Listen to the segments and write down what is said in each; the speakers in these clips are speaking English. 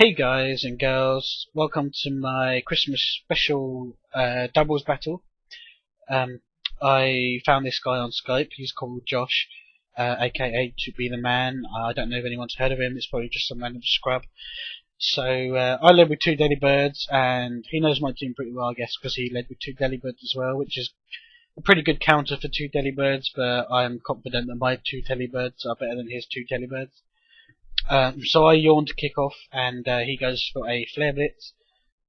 Hey guys and girls, welcome to my Christmas special doubles battle. Um, I found this guy on Skype. He's called Josh, aka 2BeTheMan. I don't know if anyone's heard of him. It's probably just some random scrub. So I led with 2 Delibirds, and he knows my team pretty well, I guess, because he led with 2 Delibirds as well, which is a pretty good counter for 2 Delibirds. But I'm confident that my 2 Delibirds are better than his 2 Delibirds. So I yawn to kick off, and he goes for a Flare Blitz.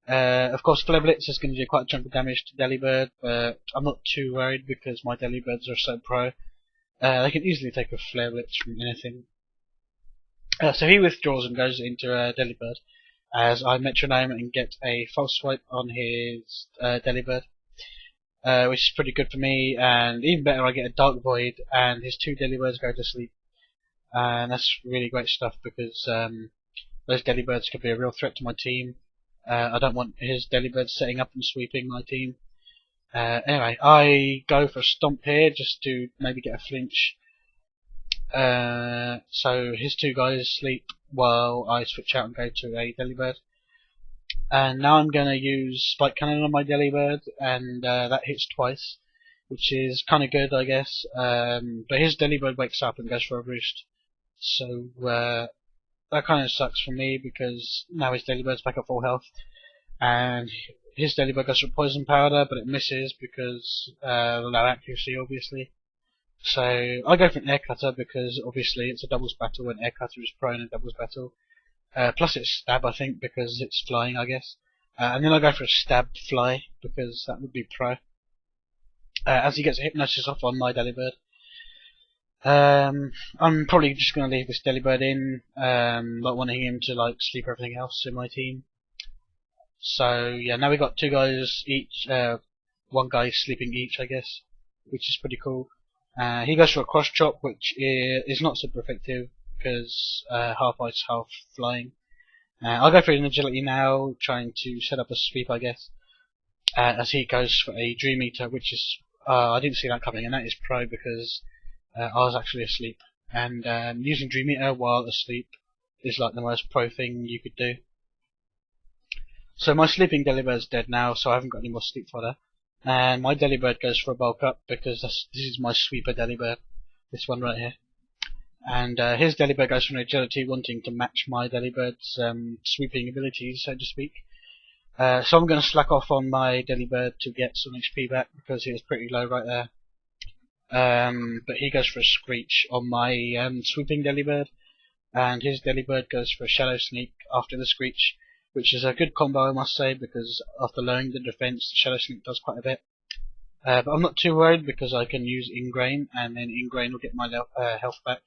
Of course, Flare Blitz is going to do quite a chunk of damage to Delibird, but I'm not too worried because my Delibirds are so pro. They can easily take a Flare Blitz from anything. So he withdraws and goes into Delibird, as I metronome and get a false swipe on his Delibird, which is pretty good for me, and even better, I get a Dark Void, and his 2 Delibirds go to sleep. And that's really great stuff because those Delibirds could be a real threat to my team. I don't want his Delibirds setting up and sweeping my team. Anyway, I go for a stomp here just to maybe get a flinch. So his 2 guys sleep while I switch out and go to a Delibird. And now I'm going to use Spike Cannon on my Delibird, and that hits twice, which is kind of good, I guess. But his Delibird wakes up and goes for a roost. So that kind of sucks for me because now his Delibird's back at full health, and his Delibird goes for Poison Powder, but it misses because low accuracy, obviously. So I go for an Air Cutter because obviously it's a doubles battle and Air Cutter is prone in doubles battle. Plus it's Stab, I think, because it's flying, I guess. And then I go for a Stab Fly because that would be pro. As he gets a Hypnosis off on my Delibird. I'm probably just going to leave this Delibird in, not wanting him to like sleep everything else in my team. So yeah, now we've got 2 guys each, 1 guy sleeping each, I guess, which is pretty cool. He goes for a cross chop, which is not super effective because half ice, half flying. I'll go for an agility now, trying to set up a sweep, I guess. As he goes for a Dream Eater, which is I didn't see that coming, and that is pro because I was actually asleep, and using Dream Eater while asleep is like the most pro thing you could do. So my sleeping Delibird's dead now, so I haven't got any more sleep fodder. And my Delibird goes for a bulk up because this is my sweeper Delibird, this one right here. And his Delibird goes for an agility, wanting to match my Delibird's sweeping abilities, so to speak. So I'm going to slack off on my Delibird to get some HP back because he was pretty low right there. But he goes for a Screech on my sweeping Delibird, and his Delibird goes for a Shadow Sneak after the Screech, which is a good combo, I must say, because after lowering the defense, the Shadow Sneak does quite a bit. But I'm not too worried because I can use Ingrain, and then Ingrain will get my health back.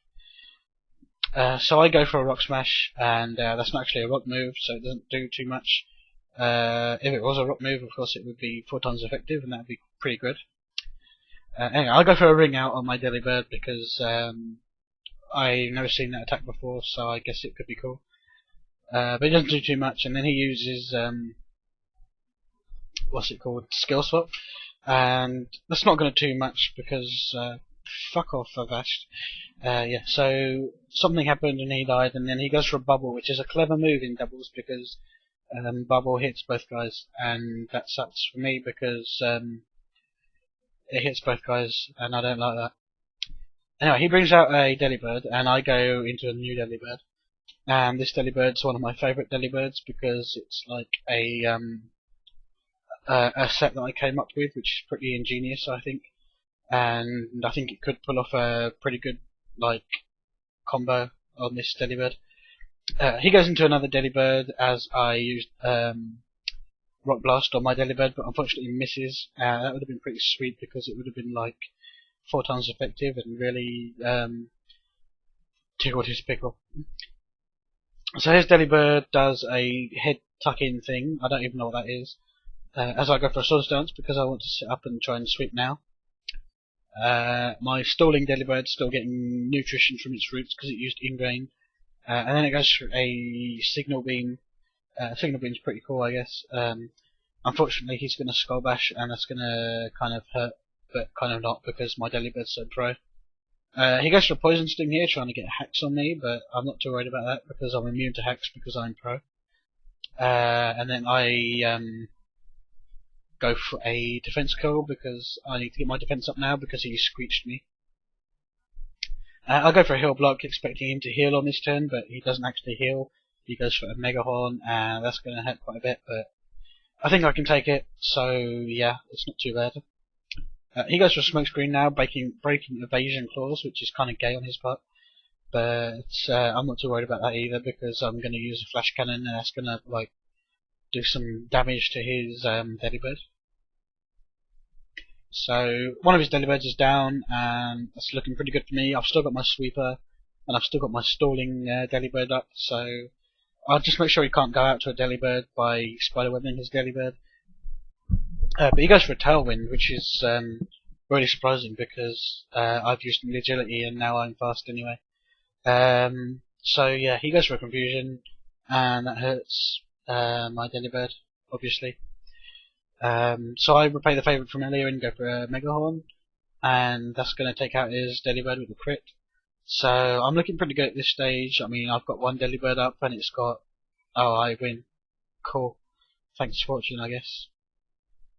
So I go for a Rock Smash, and that's not actually a rock move, so it doesn't do too much. If it was a rock move, of course, it would be 4 times effective, and that would be pretty good. Anyway, I'll go for a Ring Out on my Delibird because I've never seen that attack before, so I guess it could be cool. But it doesn't do too much, and then he uses what's it called? Skill Swap, and that's not going to do much because fuck off, Avashed. Yeah, so something happened and he died, and then he goes for a Bubble, which is a clever move in doubles because Bubble hits both guys, and that sucks for me because it hits both guys, and I don't like that. Anyway, he brings out a Delibird, and I go into a new Delibird. And this Delibird's one of my favourite Delibirds because it's like a set that I came up with, which is pretty ingenious, I think. And I think it could pull off a pretty good like combo on this Delibird. He goes into another Delibird as I used Rock Blast on my Delibird, but unfortunately misses. That would have been pretty sweet because it would have been like 4 times effective and really tickled his pickle. So his Delibird does a head tuck in thing, I don't even know what that is, as I go for a Swords Dance because I want to sit up and try and sweep now. My stalling Delibird's still getting nutrition from its roots because it used Ingrain. And then it goes for a Signal Beam. Signal Beam's pretty cool, I guess. Unfortunately, he's going to Skull Bash, and that's going to kind of hurt, but kind of not because my Delibird's so pro. He goes for a Poison Sting here, trying to get hacks on me, but I'm not too worried about that because I'm immune to hacks because I'm pro. and then I go for a defense kill because I need to get my defense up now because he screeched me. I'll go for a heal block, expecting him to heal on this turn, but he doesn't actually heal. He goes for a Mega Horn, and that's going to hurt quite a bit, but I think I can take it, so yeah, it's not too bad. He goes for a smoke screen now, breaking evasion clause, which is kind of gay on his part, but I'm not too worried about that either because I'm going to use a flash cannon, and that's going to like do some damage to his Delibird. So one of his Delibirds is down, and that's looking pretty good for me. I've still got my sweeper, and I've still got my stalling Delibird up, so I'll just make sure he can't go out to a Delibird by spiderwebbing his Delibird. But he goes for a Tailwind, which is really surprising because I've used agility and now I'm fast anyway. So yeah, he goes for a Confusion, and that hurts my Delibird, obviously. So I repay the favourite from earlier and go for a Mega Horn, and that's going to take out his Delibird with a crit. So I'm looking pretty good at this stage. I mean, I've got one Delibird up and it's got... Oh, I win. Cool. Thanks for watching, I guess.